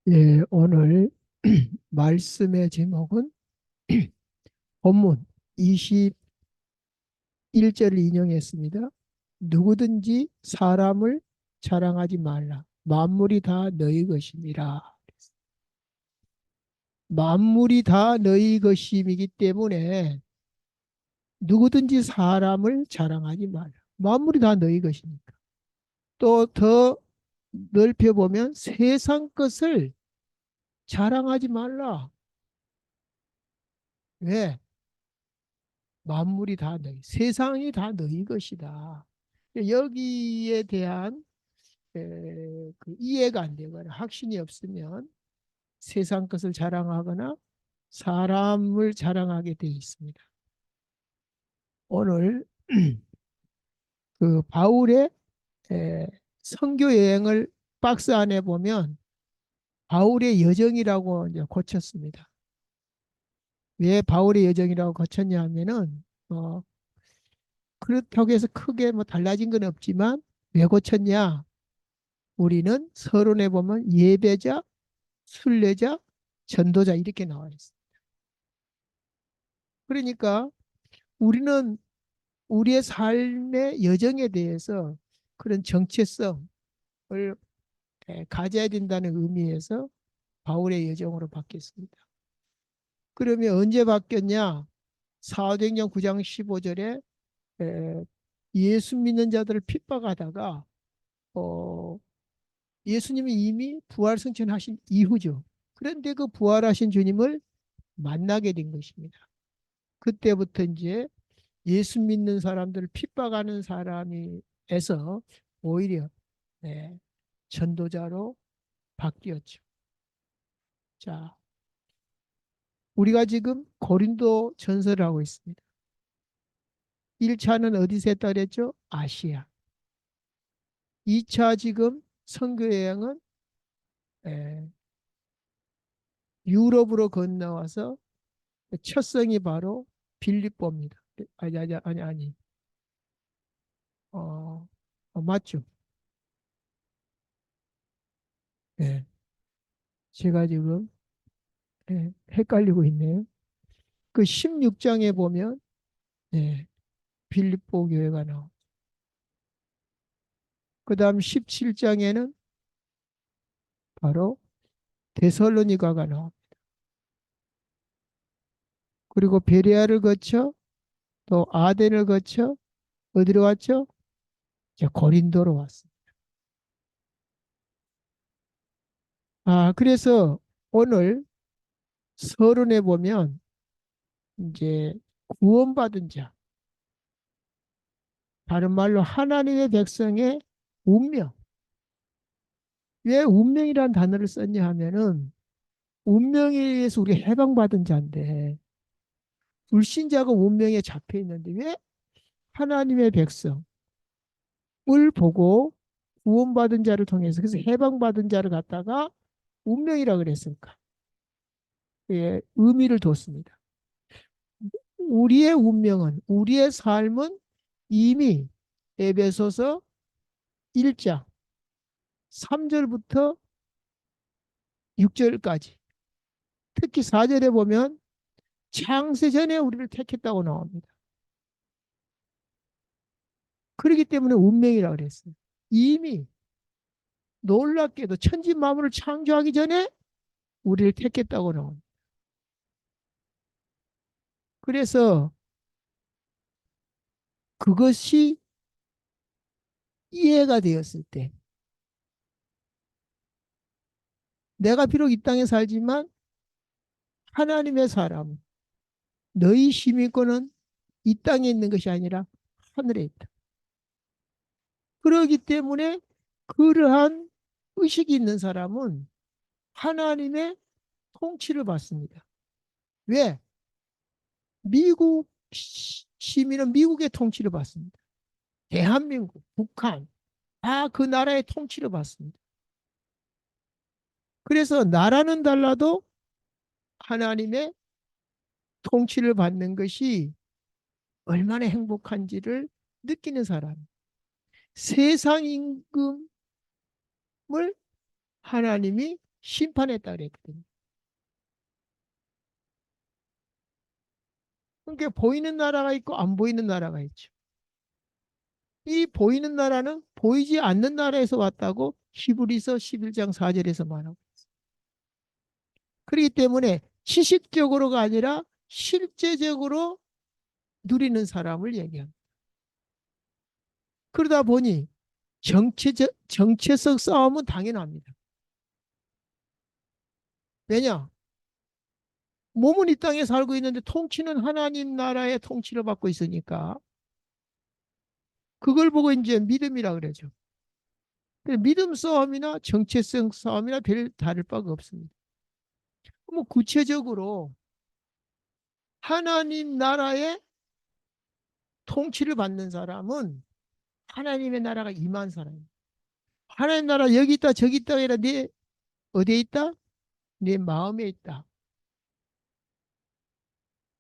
예, 오늘 말씀의 제목은 본문 21절을 인용했습니다. 누구든지 사람을 자랑하지 말라. 만물이 다 너희 것이니라. 만물이 다 너희 것임이기 때문에 누구든지 사람을 자랑하지 말라. 만물이 다 너희 것이니까. 또 더 넓혀보면 세상 것을 자랑하지 말라. 왜? 만물이 다 너희, 세상이 다 너희 것이다. 여기에 대한 그 이해가 안 되거나 확신이 없으면 세상 것을 자랑하거나 사람을 자랑하게 되어 있습니다. 오늘 그 바울의 선교 여행을 박스 안에 보면 바울의 여정이라고 이제 고쳤습니다. 왜 바울의 여정이라고 고쳤냐 하면은 그렇다고 해서 크게 뭐 달라진 건 없지만 왜 고쳤냐? 우리는 서론에 보면 예배자, 순례자, 전도자 이렇게 나와 있어요. 그러니까 우리는 우리의 삶의 여정에 대해서 그런 정체성을 가져야 된다는 의미에서 바울의 여정으로 바뀌었습니다. 그러면 언제 바뀌었냐? 사도행전 9장 15절에 예수 믿는 자들을 핍박하다가 어, 예수님이 이미 부활 승천하신 이후죠. 그런데 그 부활하신 주님을 만나게 된 것입니다. 그때부터 이제 예수 믿는 사람들을 핍박하는 사람이에서 오히려 네, 전도자로 바뀌었죠. 자, 우리가 지금 고린도 전설을 하고 있습니다. 1차는 어디서 했다 그랬죠? 아시아. 2차 지금 선교 여행은 에, 유럽으로 건너와서 첫 성이 바로 빌립보입니다. 아니. 맞죠? 네. 제가 지금 헷갈리고 있네요. 그 16장에 보면 네, 빌립보 교회가 나오고 그 다음 17장에는 바로 데살로니가가 나옵니다. 그리고 베레아를 거쳐 또 아덴을 거쳐 어디로 왔죠? 이제 고린도로 왔습니다. 그래서 오늘 서론에 보면 이제 구원받은 자, 다른 말로 하나님의 백성의 운명. 왜 운명이라는 단어를 썼냐 하면은 운명에 의해서 우리 해방받은 자인데 불신자가 운명에 잡혀 있는데 왜 하나님의 백성을 보고 구원받은 자를 통해서 그래서 해방받은 자를 갖다가 운명이라 그랬을까? 예, 의미를 뒀습니다. 우리의 운명은 우리의 삶은 이미 에베소서 1장 3절부터 6절까지 특히 4절에 보면 창세 전에 우리를 택했다고 나옵니다. 그렇기 때문에 운명이라고 그랬어요. 이미 놀랍게도 천지 만물을 창조하기 전에 우리를 택했다고 나옵니다. 그래서 그것이 이해가 되었을 때 내가 비록 이 땅에 살지만 하나님의 사람, 너희 시민권은 이 땅에 있는 것이 아니라 하늘에 있다. 그러기 때문에 그러한 의식이 있는 사람은 하나님의 통치를 받습니다. 왜? 미국 시민은 미국의 통치를 받습니다. 대한민국, 북한 다 그 나라의 통치를 받습니다. 그래서 나라는 달라도 하나님의 통치를 받는 것이 얼마나 행복한지를 느끼는 사람. 세상 임금을 하나님이 심판했다 그랬거든요. 그러니까 보이는 나라가 있고 안 보이는 나라가 있죠. 이 보이는 나라는 보이지 않는 나라에서 왔다고 히브리서 11장 4절에서 말하고. 그렇기 때문에 지식적으로가 아니라 실제적으로 누리는 사람을 얘기합니다. 그러다 보니 정체적 싸움은 당연합니다. 왜냐? 몸은 이 땅에 살고 있는데 통치는 하나님 나라의 통치를 받고 있으니까 그걸 보고 이제 믿음이라 그러죠. 믿음 싸움이나 정체성 싸움이나 별 다를 바가 없습니다. 뭐 구체적으로 하나님 나라의 통치를 받는 사람은 하나님의 나라가 임한 사람입니다. 하나님 나라 여기 있다 저기 있다 아니라 네 어디에 있다? 내 마음에 있다.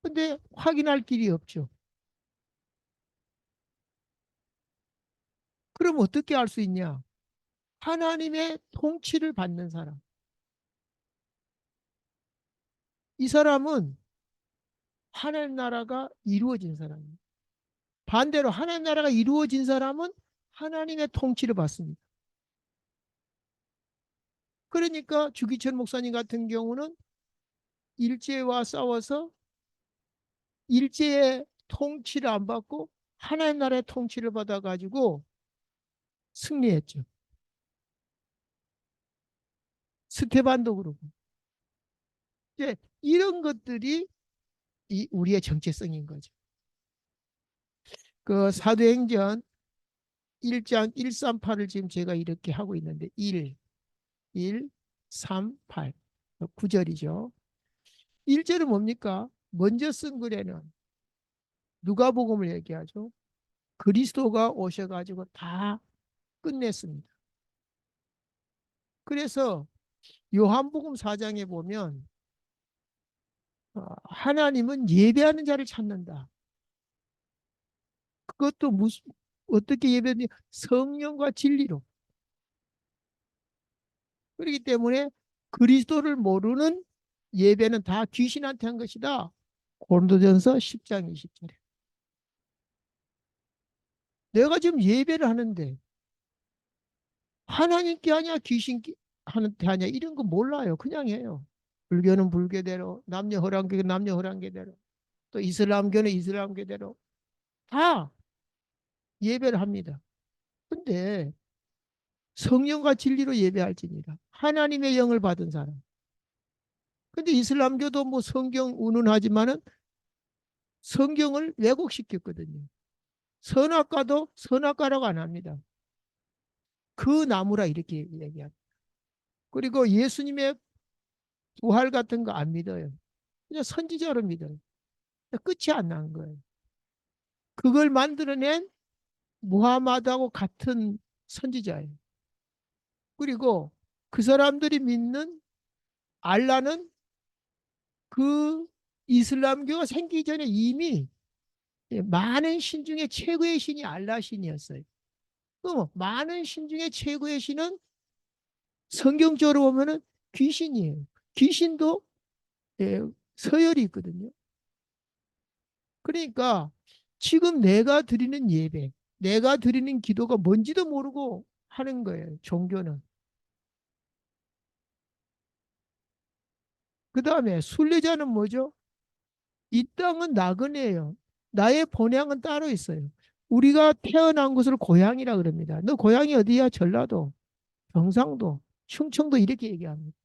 근데 확인할 길이 없죠. 그럼 어떻게 알 수 있냐? 하나님의 통치를 받는 사람. 이 사람은 하나님 나라가 이루어진 사람입니다. 반대로 하나님 나라가 이루어진 사람은 하나님의 통치를 받습니다. 그러니까 주기철 목사님 같은 경우는 일제와 싸워서 일제의 통치를 안 받고 하나님 나라의 통치를 받아가지고 승리했죠. 스테반도 그러고. 이제 이런 것들이 우리의 정체성인 거죠. 그 사도행전 1장 138을 지금 제가 이렇게 하고 있는데 1, 3, 8 9절이죠. 1절은 뭡니까? 먼저 쓴 글에는 누가복음을 얘기하죠. 그리스도가 오셔가지고 다 끝냈습니다. 그래서 요한복음 4장에 보면 하나님은 예배하는 자를 찾는다. 그것도 무슨 어떻게 예배하냐? 성령과 진리로. 그렇기 때문에 그리스도를 모르는 예배는 다 귀신한테 한 것이다. 고린도전서 10장 20절에. 내가 지금 예배를 하는데 하나님께 하냐 귀신한테 하냐 이런 거 몰라요. 그냥 해요. 불교는 불교대로, 남녀 허랑교는 남녀 허랑교대로, 또 이슬람교는 이슬람교대로 다 예배를 합니다. 근데 성령과 진리로 예배할지니라. 하나님의 영을 받은 사람. 근데 이슬람교도 뭐 성경 운운하지만은 성경을 왜곡시켰거든요. 선악과도 선악과라고 안 합니다. 그 나무라 이렇게 얘기합니다. 그리고 예수님의 부활 같은 거 안 믿어요. 그냥 선지자로 믿어요. 끝이 안 난 거예요. 그걸 만들어낸 무하마드하고 같은 선지자예요. 그리고 그 사람들이 믿는 알라는 그 이슬람교가 생기기 전에 이미 많은 신 중에 최고의 신이 알라 신이었어요. 또 많은 신 중에 최고의 신은 성경적으로 보면은 귀신이에요. 귀신도 예, 서열이 있거든요. 그러니까 지금 내가 드리는 예배, 내가 드리는 기도가 뭔지도 모르고 하는 거예요. 종교는. 그 다음에 순례자는 뭐죠? 이 땅은 나그네예요. 나의 본향은 따로 있어요. 우리가 태어난 곳을 고향이라 그럽니다. 너 고향이 어디야? 전라도, 경상도, 충청도 이렇게 얘기합니다.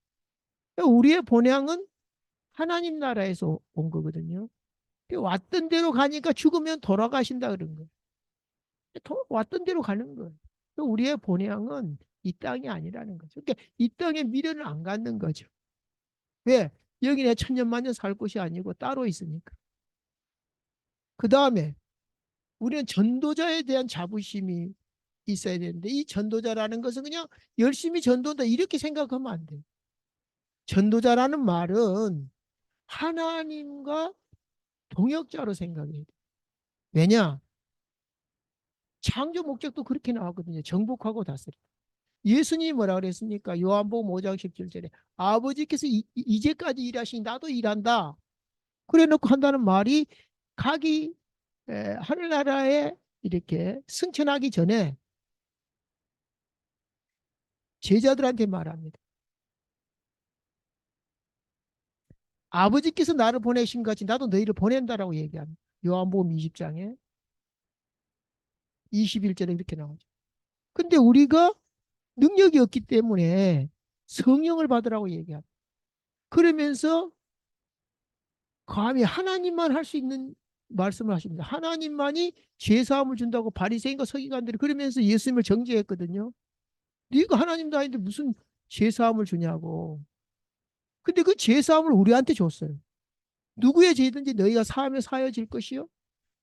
우리의 본향은 하나님 나라에서 온 거거든요. 왔던 대로 가니까 죽으면 돌아가신다 그런 거예요. 왔던 대로 가는 거예요. 우리의 본향은 이 땅이 아니라는 거죠. 그러니까 이 땅에 미련을 안 갖는 거죠. 왜? 여기는 천년만년 살 곳이 아니고 따로 있으니까. 그 다음에 우리는 전도자에 대한 자부심이 있어야 되는데 이 전도자라는 것은 그냥 열심히 전도한다 이렇게 생각하면 안 돼요. 전도자라는 말은 하나님과 동역자로 생각해야 돼요. 왜냐? 창조 목적도 그렇게 나왔거든요. 정복하고 다스리다. 예수님이 뭐라 그랬습니까? 요한복음 5장 17절에 아버지께서 이제까지 일하시니 나도 일한다. 그래 놓고 한다는 말이 각이 하늘나라에 이렇게 승천하기 전에 제자들한테 말합니다. 아버지께서 나를 보내신 것 같이 나도 너희를 보낸다라고 얘기합니다. 요한복음 20장에 21절에 이렇게 나오죠. 근데 우리가 능력이 없기 때문에 성령을 받으라고 얘기합니다. 그러면서 감히 하나님만 할 수 있는 말씀을 하십니다. 하나님만이 죄사함을 준다고 바리새인과 서기관들이 그러면서 예수님을 정죄했거든요. 네가 하나님도 아닌데 무슨 죄사함을 주냐고. 근데 그 죄사함을 우리한테 줬어요. 누구의 죄든지 너희가 사하면 사여질 것이요.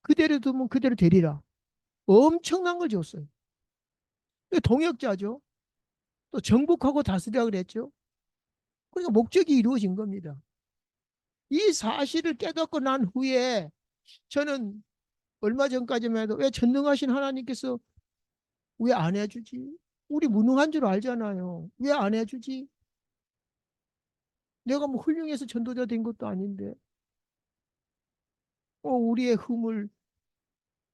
그대로 두면 그대로 되리라. 엄청난 걸 줬어요. 동역자죠. 또 정복하고 다스리라 그랬죠. 그러니까 목적이 이루어진 겁니다. 이 사실을 깨닫고 난 후에 저는 얼마 전까지만 해도 왜 전능하신 하나님께서 왜 안 해주지? 우리 무능한 줄 알잖아요. 왜 안 해주지? 내가 뭐 훌륭해서 전도자 된 것도 아닌데 우리의 흠을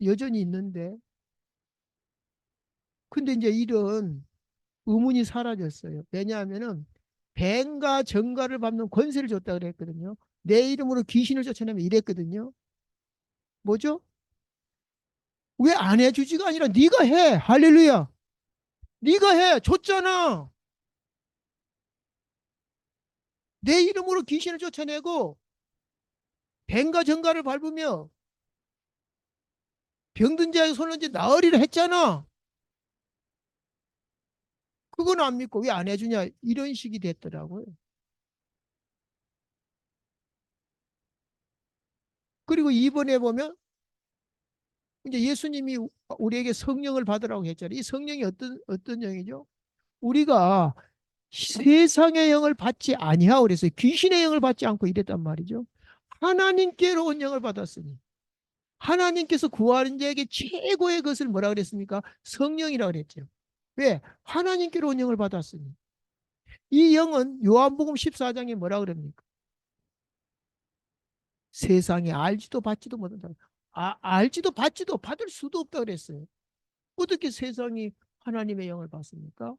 여전히 있는데 근데 이제 이런 의문이 사라졌어요. 왜냐하면은 뱀과 정갈을 밟는 권세를 줬다 그랬거든요. 내 이름으로 귀신을 쫓아내면 이랬거든요. 뭐죠? 왜 안 해주지가 아니라 네가 해. 할렐루야. 네가 해. 줬잖아. 내 이름으로 귀신을 쫓아내고 뱀과 정갈을 밟으며 병든 자의 손을 이제 나으리라 했잖아. 그건 안 믿고 왜 안 해주냐 이런 식이 됐더라고요. 그리고 이번에 보면 이제 예수님이 우리에게 성령을 받으라고 했잖아요. 이 성령이 어떤 영이죠? 우리가 세상의 영을 받지 아니하고 그랬어요. 귀신의 영을 받지 않고 이랬단 말이죠. 하나님께로 온 영을 받았으니 하나님께서 구하는 자에게 최고의 것을 뭐라 그랬습니까? 성령이라고 그랬죠. 왜? 하나님께로 온 영을 받았으니. 이 영은 요한복음 14장에 뭐라 그럽니까? 세상에 알지도 받지도 못한다. 알지도 받지도 받을 수도 없다 그랬어요. 어떻게 세상이 하나님의 영을 받습니까?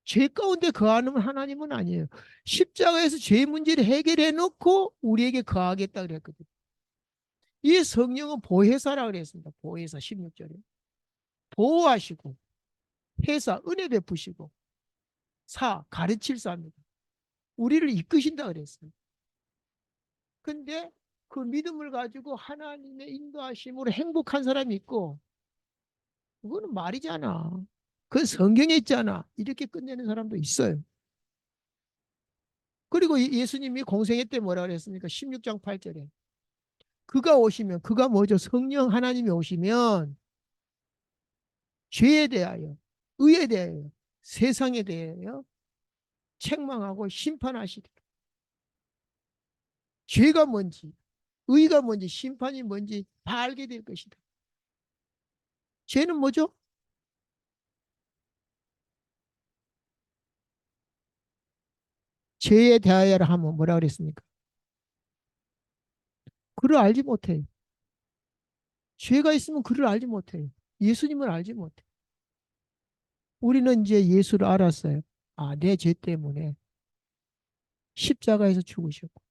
죄 가운데 거하는 하나님은 아니에요. 십자가에서 죄 문제를 해결해 놓고 우리에게 거하겠다 그랬거든요. 이 성령은 보혜사라 그랬습니다. 보혜사 16절에. 보호하시고 회사 은혜 베푸시고 가르칠 사입니다. 우리를 이끄신다 그랬어요. 근데 그 믿음을 가지고 하나님의 인도하심으로 행복한 사람이 있고 그거는 말이잖아. 그 성경에 있잖아. 이렇게 끝내는 사람도 있어요. 그리고 예수님이 공생애 때 뭐라 그랬습니까? 16장 8절에. 그가 오시면, 그가 뭐죠? 성령 하나님이 오시면 죄에 대하여, 의에 대하여, 세상에 대하여 책망하고 심판하시리라. 죄가 뭔지, 의가 뭔지, 심판이 뭔지 다 알게 될 것이다. 죄는 뭐죠? 죄에 대하여라 하면 뭐라 그랬습니까? 그를 알지 못해요. 죄가 있으면 그를 알지 못해요. 예수님을 알지 못해요. 우리는 이제 예수를 알았어요. 내 죄 때문에 십자가에서 죽으셨고.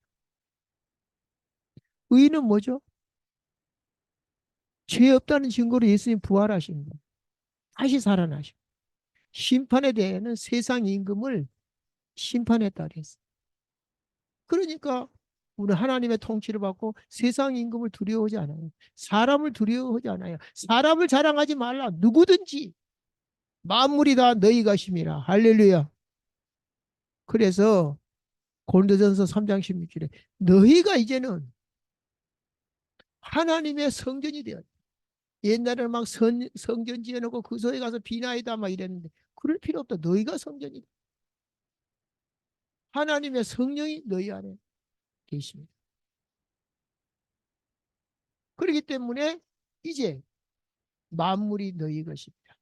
의는 뭐죠? 죄 없다는 증거로 예수님 부활하신 거예요. 다시 살아나시고. 심판에 대해는 세상 임금을 심판했다 그랬어요. 그러니까 우리 하나님의 통치를 받고 세상 임금을 두려워하지 않아요. 사람을 두려워하지 않아요. 사람을 자랑하지 말라. 누구든지 만물이 다 너희 것임이라. 할렐루야. 그래서 고린도전서 3장 16절에 너희가 이제는 하나님의 성전이 되었다. 옛날에는 막 성전 지어놓고 그 소에 가서 비나이다 막 이랬는데 그럴 필요 없다. 너희가 성전이다. 하나님의 성령이 너희 안에 계십니다. 그렇기 때문에 이제 만물이 너희 것입니다.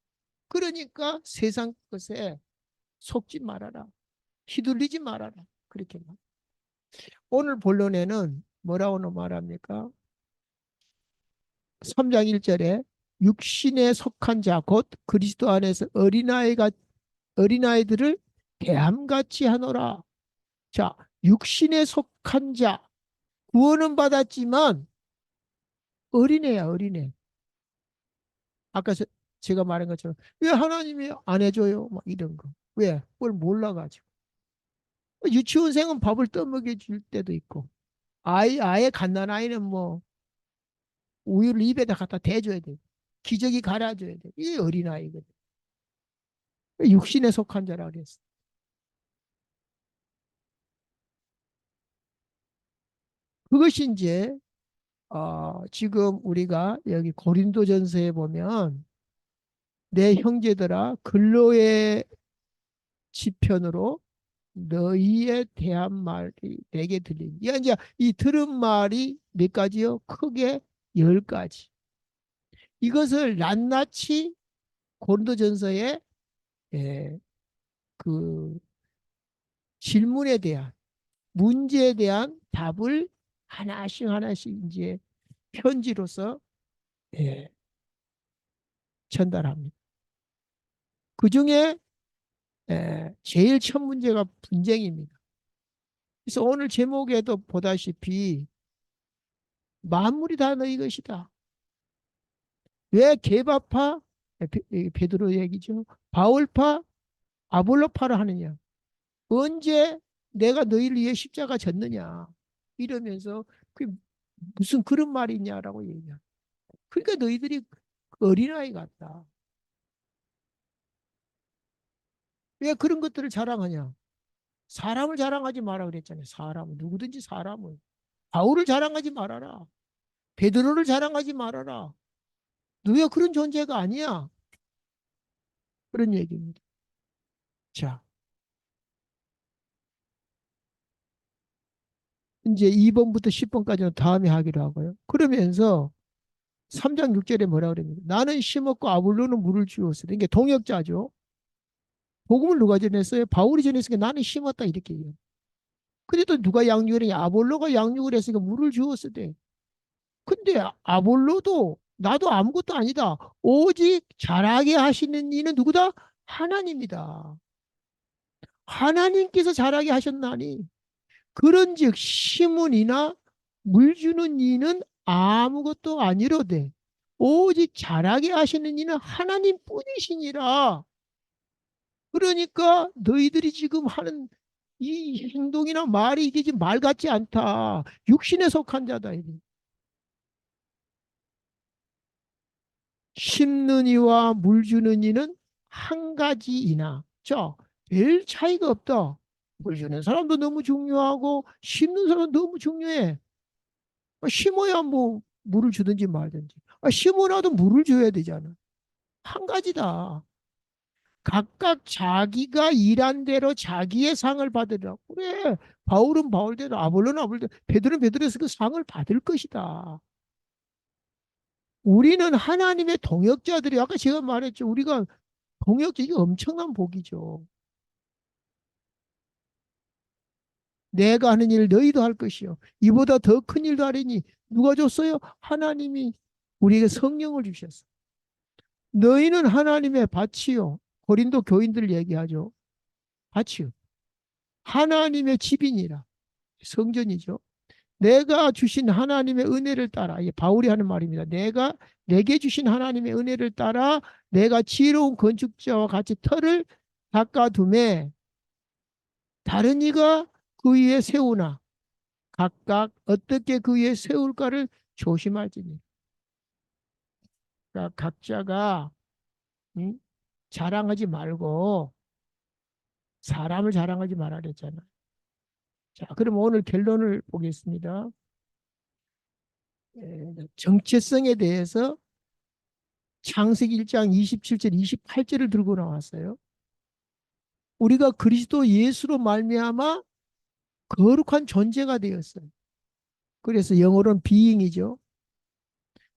그러니까 세상 것에 속지 말아라. 휘둘리지 말아라. 그렇게 말. 오늘 본론에는 뭐라고 말합니까? 3장 1절에 육신에 속한 자, 곧 그리스도 안에서 어린아이들을 대함같이 하노라. 자, 육신에 속한 자, 구원은 받았지만 어린애야, 어린애. 아까 제가 말한 것처럼 왜 하나님이 안 해줘요? 막 이런 거. 왜? 그걸 몰라가지고. 유치원생은 밥을 떠먹여 줄 때도 있고, 아예 갓난아이는 뭐 우유를 입에다 갖다 대줘야 돼. 기저귀 갈아줘야 돼. 이게 어린아이거든. 육신에 속한 자라 그랬어. 그것이 이제 지금 우리가 여기 고린도전서에 보면 내 형제들아 근로의 지편으로 너희에 대한 말이 내게 들리니. 이제 이 들은 말이 몇 가지요? 크게 10가지. 이것을 낱낱이 고린도전서에 예, 그 질문에 대한 문제에 대한 답을 하나씩 하나씩 이제 편지로서 예, 전달합니다. 그 중에 제일 첫 문제가 분쟁입니다. 그래서 오늘 제목에도 보다시피 만물이 다 너희 것이다. 왜 개바파 베드로 얘기죠. 바울파 아볼로파를 하느냐. 언제 내가 너희를 위해 십자가 졌느냐. 이러면서 그게 무슨 그런 말이 있냐라고 얘기해요. 그러니까 너희들이 어린아이 같다. 왜 그런 것들을 자랑하냐. 사람을 자랑하지 마라 그랬잖아요. 사람을. 누구든지 사람을. 바울을 자랑하지 말아라. 베드로를 자랑하지 말아라. 너희가 그런 존재가 아니야. 그런 얘기입니다. 자, 이제 2번부터 10번까지는 다음에 하기로 하고요. 그러면서 3장 6절에 뭐라 그럽니까? 나는 심었고 아볼로는 물을 주었으니 이게 동역자죠. 복음을 누가 전했어요? 바울이 전했으니까 나는 심었다 이렇게 얘기해요. 근데 또 누가 양육을 했냐? 아볼로가 양육을 했으니까 물을 주었을 때. 근데 아볼로도 나도 아무것도 아니다. 오직 자라게 하시는 이는 누구다? 하나님이다. 하나님께서 자라게 하셨나니 그런즉 심은 이나 물 주는 이는 아무것도 아니로되 오직 자라게 하시는 이는 하나님 뿐이시니라. 그러니까 너희들이 지금 하는 이 행동이나 말이 이게 지금 말 같지 않다. 육신에 속한 자다. 심는 이와 물 주는 이는 한 가지이나. 자, 별 차이가 없다. 물 주는 사람도 너무 중요하고 심는 사람도 너무 중요해. 심어야 뭐 물을 주든지 말든지. 심어놔도 물을 줘야 되잖아. 한 가지다. 각각 자기가 일한 대로 자기의 상을 받으라. 그래. 바울은 바울대로, 아볼로는 아볼대로, 베드로는 베드로에서 그 상을 받을 것이다. 우리는 하나님의 동역자들이 아까 제가 말했죠. 우리가 동역자 이게 엄청난 복이죠. 내가 하는 일 너희도 할 것이요. 이보다 더 큰 일도 하리니 누가 줬어요? 하나님이 우리에게 성령을 주셨어. 너희는 하나님의 밭이요. 고린도 교인들 얘기하죠. 밭이요. 하나님의 집이니라. 성전이죠. 내가 주신 하나님의 은혜를 따라, 이게 바울이 하는 말입니다. 내가 내게 주신 하나님의 은혜를 따라 내가 지혜로운 건축자와 같이 터를 닦아둠에 다른 이가 그 위에 세우나 각각 어떻게 그 위에 세울까를 조심할지니. 그러니까 각자가 음? 자랑하지 말고 사람을 자랑하지 말아 그랬잖아요. 자, 그럼 오늘 결론을 보겠습니다. 정체성에 대해서 창세기 1장 27절, 28절을 들고 나왔어요. 우리가 그리스도 예수로 말미암아 거룩한 존재가 되었어요. 그래서 영어로는 being이죠.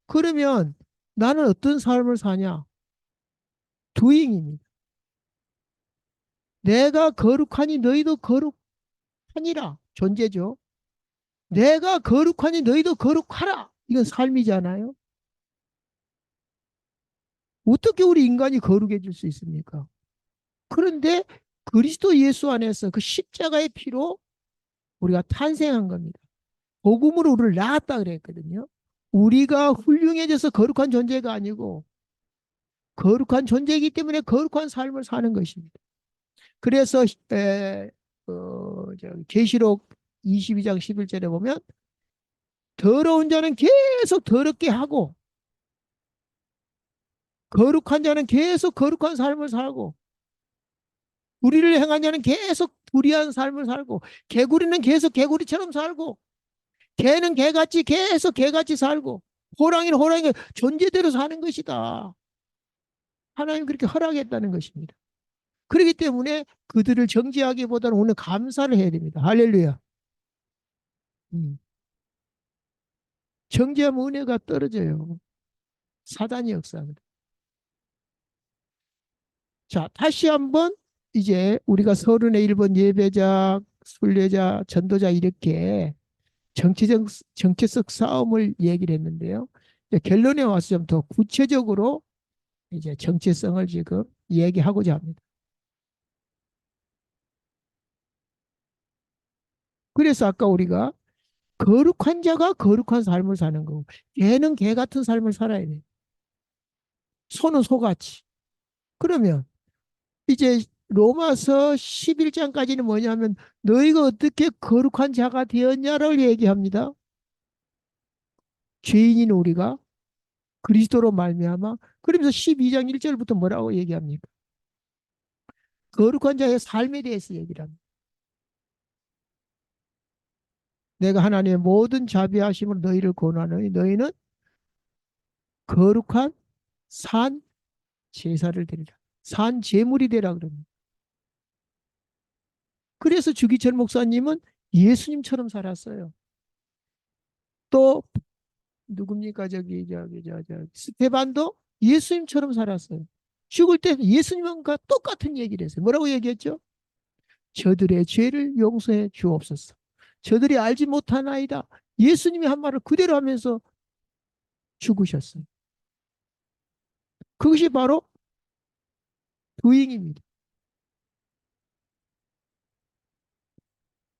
그러면 나는 어떤 삶을 사냐? doing입니다. 내가 거룩하니 너희도 거룩하니라. 존재죠. 내가 거룩하니 너희도 거룩하라. 이건 삶이잖아요. 어떻게 우리 인간이 거룩해질 수 있습니까? 그런데 그리스도 예수 안에서 그 십자가의 피로 우리가 탄생한 겁니다. 복음으로 우리를 낳았다 그랬거든요. 우리가 훌륭해져서 거룩한 존재가 아니고 거룩한 존재이기 때문에 거룩한 삶을 사는 것입니다. 그래서 계시록 22장 11절에 보면 더러운 자는 계속 더럽게 하고 거룩한 자는 계속 거룩한 삶을 살고 불의를 행한 자는 계속 불의한 삶을 살고 개구리는 계속 개구리처럼 살고 개는 개같이 계속 개같이 살고 호랑이는 호랑이 존재대로 사는 것이다. 하나님 그렇게 허락했다는 것입니다. 그렇기 때문에 그들을 정죄하기보다는 오늘 감사를 해야 됩니다. 할렐루야. 음. 정죄하면 은혜가 떨어져요. 사단이 역사합니다. 자, 다시 한번 이제 우리가 서른의 1번 예배자, 순례자, 전도자 이렇게 정치적 싸움을 얘기를 했는데요. 이제 결론에 와서 좀 더 구체적으로 이제 정체성을 지금 얘기하고자 합니다. 그래서 아까 우리가 거룩한 자가 거룩한 삶을 사는 거고, 개는 개 같은 삶을 살아야 돼. 소는 소같이. 그러면 이제 로마서 11장까지는 뭐냐면 너희가 어떻게 거룩한 자가 되었냐를 얘기합니다. 죄인인 우리가 그리스도로 말미암아. 그러면서 12장 1절부터 뭐라고 얘기합니까? 거룩한 자의 삶에 대해서 얘기를 합니다. 내가 하나님의 모든 자비하심으로 너희를 권하노니 너희는 거룩한 산 제사를 드리라. 산 제물이 되라 그럽니다. 그래서 주기철 목사님은 예수님처럼 살았어요. 또 누굽니까 스테반도 예수님처럼 살았어요. 죽을 때 예수님과 똑같은 얘기를 했어요. 뭐라고 얘기했죠? 저들의 죄를 용서해 주옵소서. 저들이 알지 못하나이다. 예수님이 한 말을 그대로 하면서 죽으셨어요. 그것이 바로 도잉입니다.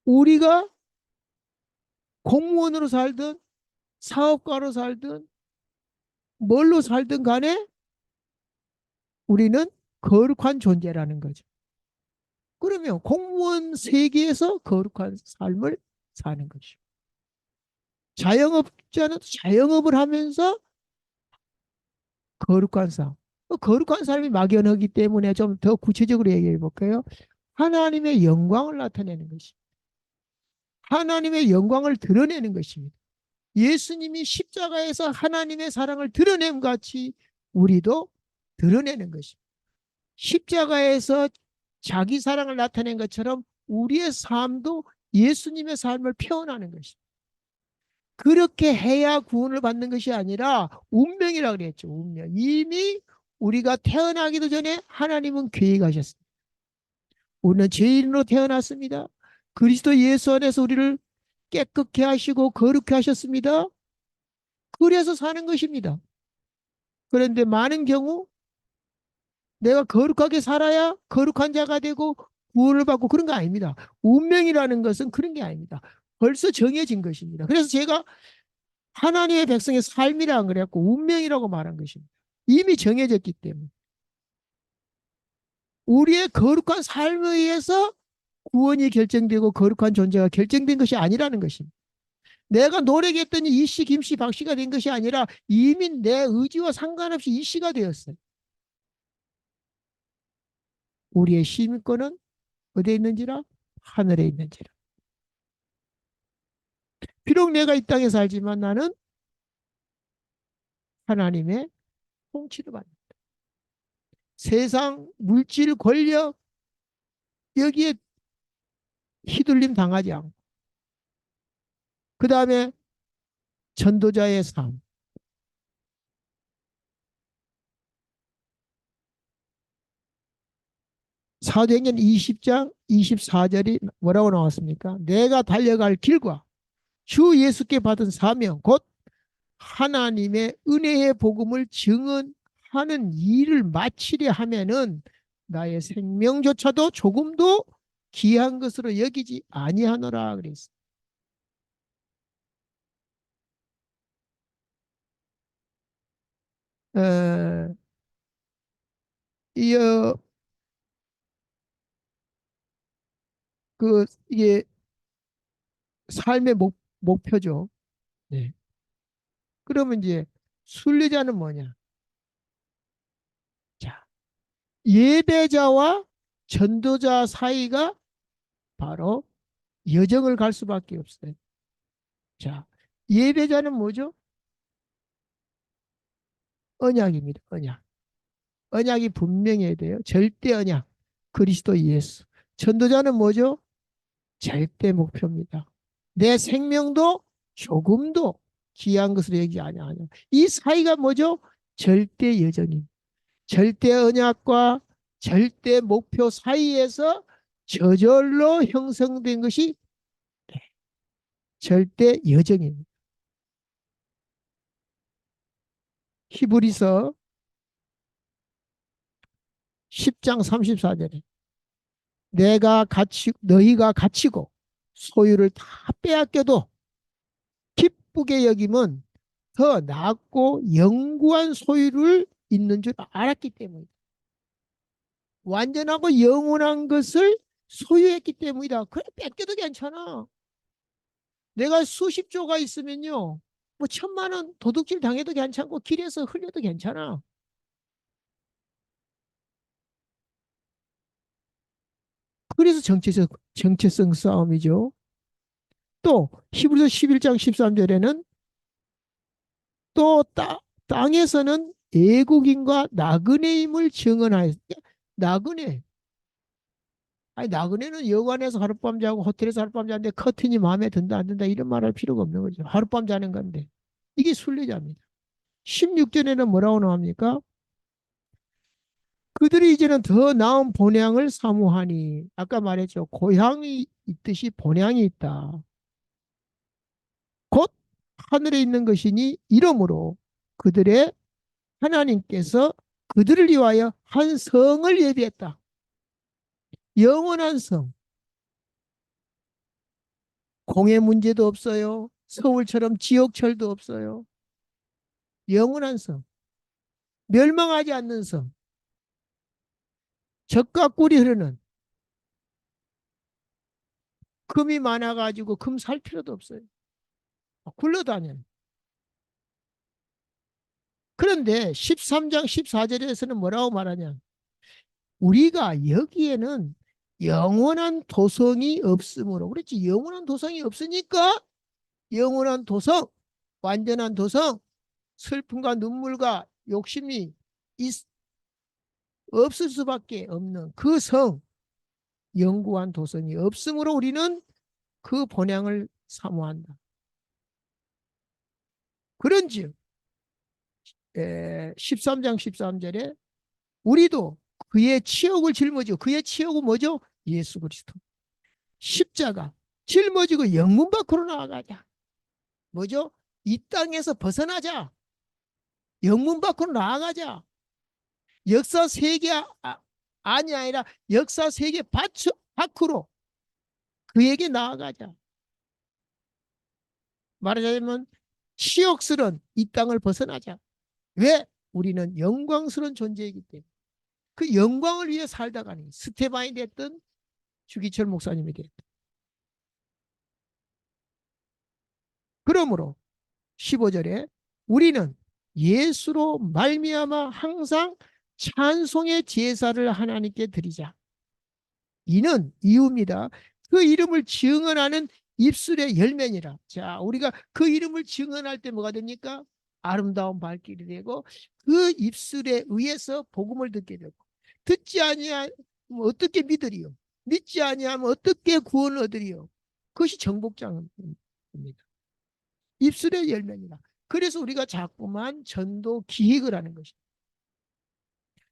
우리가 공무원으로 살든 사업가로 살든 뭘로 살든 간에 우리는 거룩한 존재라는 거죠. 그러면 공무원 세계에서 거룩한 삶을 사는 것이죠. 자영업자는 자영업을 하면서 거룩한 삶. 거룩한 삶이 막연하기 때문에 좀 더 구체적으로 얘기해 볼까요? 하나님의 영광을 나타내는 것입니다. 하나님의 영광을 드러내는 것입니다. 예수님이 십자가에서 하나님의 사랑을 드러냄 같이 우리도 드러내는 것입니다. 십자가에서 자기 사랑을 나타낸 것처럼 우리의 삶도 예수님의 삶을 표현하는 것입니다. 그렇게 해야 구원을 받는 것이 아니라 운명이라고 그랬죠. 운명. 이미 우리가 태어나기도 전에 하나님은 계획하셨습니다. 우리는 죄인으로 태어났습니다. 그리스도 예수 안에서 우리를 깨끗게 하시고 거룩게 하셨습니다. 그래서 사는 것입니다. 그런데 많은 경우 내가 거룩하게 살아야 거룩한 자가 되고 구원을 받고 그런 거 아닙니다. 운명이라는 것은 그런 게 아닙니다. 벌써 정해진 것입니다. 그래서 제가 하나님의 백성의 삶이라 안 그랬고 운명이라고 말한 것입니다. 이미 정해졌기 때문에. 우리의 거룩한 삶에 의해서 구원이 결정되고 거룩한 존재가 결정된 것이 아니라는 것입니다. 내가 노력했더니 이씨, 김씨, 박씨가 된 것이 아니라 이미 내 의지와 상관없이 이씨가 되었어요. 우리의 시민권은 어디에 있는지라? 하늘에 있는지라. 비록 내가 이 땅에 살지만 나는 하나님의 통치를 받는다. 세상, 물질, 권력 여기에 휘둘림 당하지 않고 그 다음에 전도자의 삶. 사도행전 20장 24절이 뭐라고 나왔습니까? 내가 달려갈 길과 주 예수께 받은 사명 곧 하나님의 은혜의 복음을 증언하는 일을 마치려 하면은 나의 생명조차도 조금도 귀한 것으로 여기지 아니하노라 그랬어. 어, 이, 이게 삶의 목표죠. 네. 그러면 이제 순례자는 뭐냐? 자, 예배자와 전도자 사이가 바로 여정을 갈 수밖에 없어요. 자, 예배자는 뭐죠? 언약입니다. 언약. 언약이 분명해야 돼요. 절대 언약. 그리스도 예수. 전도자는 뭐죠? 절대 목표입니다. 내 생명도 조금도 귀한 것으로 여기지 아니하냐. 이 사이가 뭐죠? 절대 여정입니다. 절대 언약과 절대 목표 사이에서 저절로 형성된 것이 절대 여정입니다. 히브리서 10장 34절에 너희가 갇히고 소유를 다 빼앗겨도 기쁘게 여김은 더 낫고 영구한 소유를 있는 줄 알았기 때문이다. 완전하고 영원한 것을 소유했기 때문이다. 그래 뺏겨도 괜찮아. 내가 수십 조가 있으면요. 뭐 1,000만 원 도둑질 당해도 괜찮고 길에서 흘려도 괜찮아. 그래서 정체성 싸움이죠. 또 히브리서 11장 13절에는 또 땅에서는 애국인과 나그네임을 증언하였다. 나그네. 아니 나그네는 여관에서 하룻밤 자고 호텔에서 하룻밤 자는데 커튼이 마음에 든다 안 든다 이런 말 할 필요가 없는 거죠. 하룻밤 자는 건데. 이게 순례자입니다. 16절에는 뭐라고 나옵니까? 그들이 이제는 더 나은 본향을 사모하니 아까 말했죠. 고향이 있듯이 본향이 있다. 곧 하늘에 있는 것이니 이러므로 그들의 하나님께서 그들을 위하여 한 성을 예비했다. 영원한 성. 공해 문제도 없어요. 서울처럼 지옥철도 없어요. 영원한 성. 멸망하지 않는 성. 젖과 꿀이 흐르는 금이 많아가지고 금 살 필요도 없어요. 굴러다녀요. 그런데 13장 14절에서는 뭐라고 말하냐? 우리가 여기에는 영원한 도성이 없으므로 그렇지 영원한 도성이 없으니까 영원한 도성, 완전한 도성, 슬픔과 눈물과 욕심이 없을 수밖에 없는 그 성, 영구한 도성이 없으므로 우리는 그 본향을 사모한다. 그런즉 13장 13절에 우리도 그의 치욕을 짊어지고 그의 치욕은 뭐죠? 예수 그리스도. 십자가 짊어지고 영문 밖으로 나아가자. 뭐죠? 이 땅에서 벗어나자. 영문 밖으로 나아가자. 역사 세계 안이 아니라 역사 세계 밖으로 그에게 나아가자. 말하자면 치욕스런 이 땅을 벗어나자. 왜? 우리는 영광스러운 존재이기 때문에. 그 영광을 위해 살다가니 스테반이 됐든 주기철 목사님이 됐든. 그러므로 15절에 우리는 예수로 말미암아 항상 찬송의 제사를 하나님께 드리자. 이는 이유입니다. 그 이름을 증언하는 입술의 열매니라. 자, 우리가 그 이름을 증언할 때 뭐가 됩니까? 아름다운 발길이 되고 그 입술에 의해서 복음을 듣게 되고 듣지 아니하면 어떻게 믿으리요? 믿지 아니하면 어떻게 구원을 얻으리요? 그것이 정복장입니다. 입술의 열매니라. 그래서 우리가 자꾸만 전도 기획을 하는 것입니다.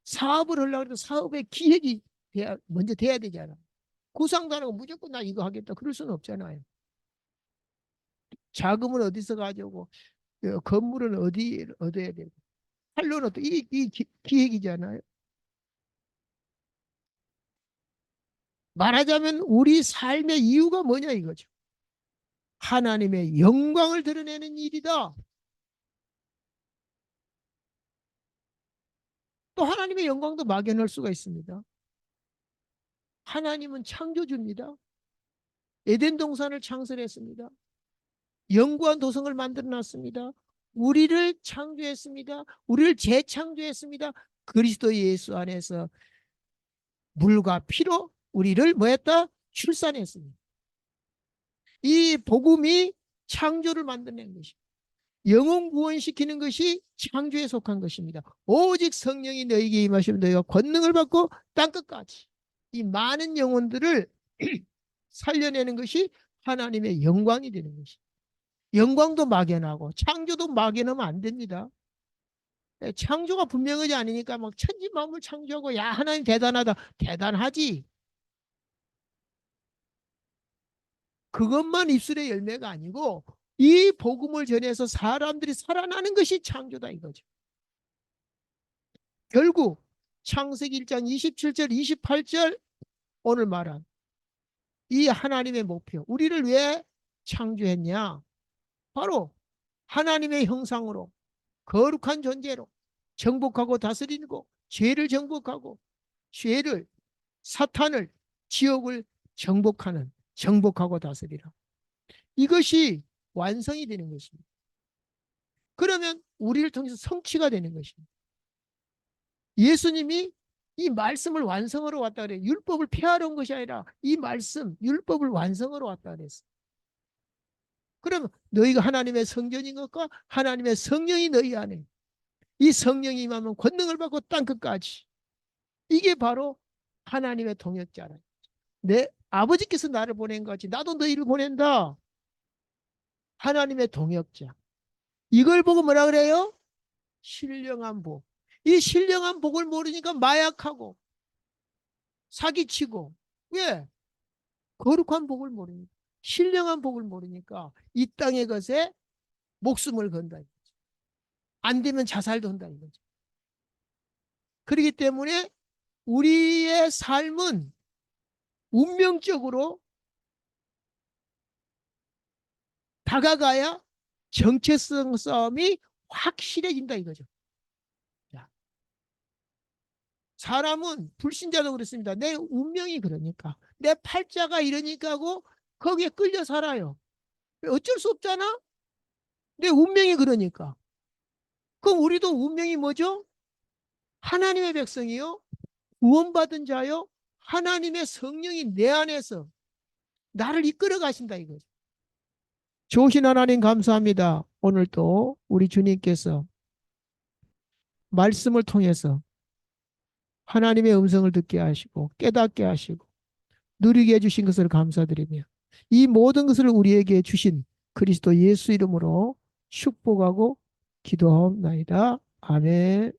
사업을 하려고 해도 사업의 기획이 먼저 돼야 되잖아. 구상도 안 하고 무조건 나 이거 하겠다. 그럴 수는 없잖아요. 자금은 어디서 가져오고, 건물은 어디 얻어야 되고, 판로는 또 이 기획이잖아요. 말하자면 우리 삶의 이유가 뭐냐 이거죠. 하나님의 영광을 드러내는 일이다. 또 하나님의 영광도 막연할 수가 있습니다. 하나님은 창조주입니다. 에덴 동산을 창설했습니다. 영구한 도성을 만들어 놨습니다. 우리를 창조했습니다. 우리를 재창조했습니다. 그리스도 예수 안에서 물과 피로 우리를 뭐 했다? 출산했습니다. 이 복음이 창조를 만드는 것입니다. 영혼 구원시키는 것이 창조에 속한 것입니다. 오직 성령이 너희에게 임하시면 너희가 권능을 받고 땅끝까지 이 많은 영혼들을 살려내는 것이 하나님의 영광이 되는 것입니다. 영광도 막연하고 창조도 막연하면 안 됩니다. 창조가 분명하지 않으니까 막 천지 만물 창조하고 야 하나님 대단하다. 대단하지. 그것만 입술의 열매가 아니고 이 복음을 전해서 사람들이 살아나는 것이 창조다 이거죠. 결국 창세기 1장 27절 28절 오늘 말한 이 하나님의 목표 우리를 왜 창조했냐. 바로 하나님의 형상으로 거룩한 존재로 정복하고 다스리고 죄를 정복하고 죄를 사탄을 지옥을 정복하고 다스리라. 이것이 완성이 되는 것입니다. 그러면 우리를 통해서 성취가 되는 것입니다. 예수님이 이 말씀을 완성하러 왔다 그래요. 율법을 폐하러 온 것이 아니라 이 말씀, 율법을 완성하러 왔다 그랬어요. 그러면 너희가 하나님의 성전인 것과 하나님의 성령이 너희 안에 이 성령이 임하면 권능을 받고 땅끝까지 이게 바로 하나님의 동역자라. 내 아버지께서 나를 보낸 것 같이 나도 너희를 보낸다. 하나님의 동역자. 이걸 보고 뭐라 그래요? 신령한 복. 이 신령한 복을 모르니까 마약하고 사기치고 왜? 거룩한 복을 모르니까 신령한 복을 모르니까 이 땅의 것에 목숨을 건다. 안 되면 자살도 한다 이거죠. 그렇기 때문에 우리의 삶은 운명적으로 다가가야 정체성 싸움이 확실해진다 이거죠. 자, 사람은 불신자도 그렇습니다. 내 운명이 그러니까 내 팔자가 이러니까 하고 거기에 끌려 살아요. 어쩔 수 없잖아. 내 운명이 그러니까. 그럼 우리도 운명이 뭐죠? 하나님의 백성이요. 구원받은 자요. 하나님의 성령이 내 안에서 나를 이끌어 가신다 이거죠. 좋으신 하나님 감사합니다. 오늘 또 우리 주님께서 말씀을 통해서 하나님의 음성을 듣게 하시고 깨닫게 하시고 누리게 해주신 것을 감사드리며 이 모든 것을 우리에게 주신 그리스도 예수 이름으로 축복하고 기도하옵나이다. 아멘.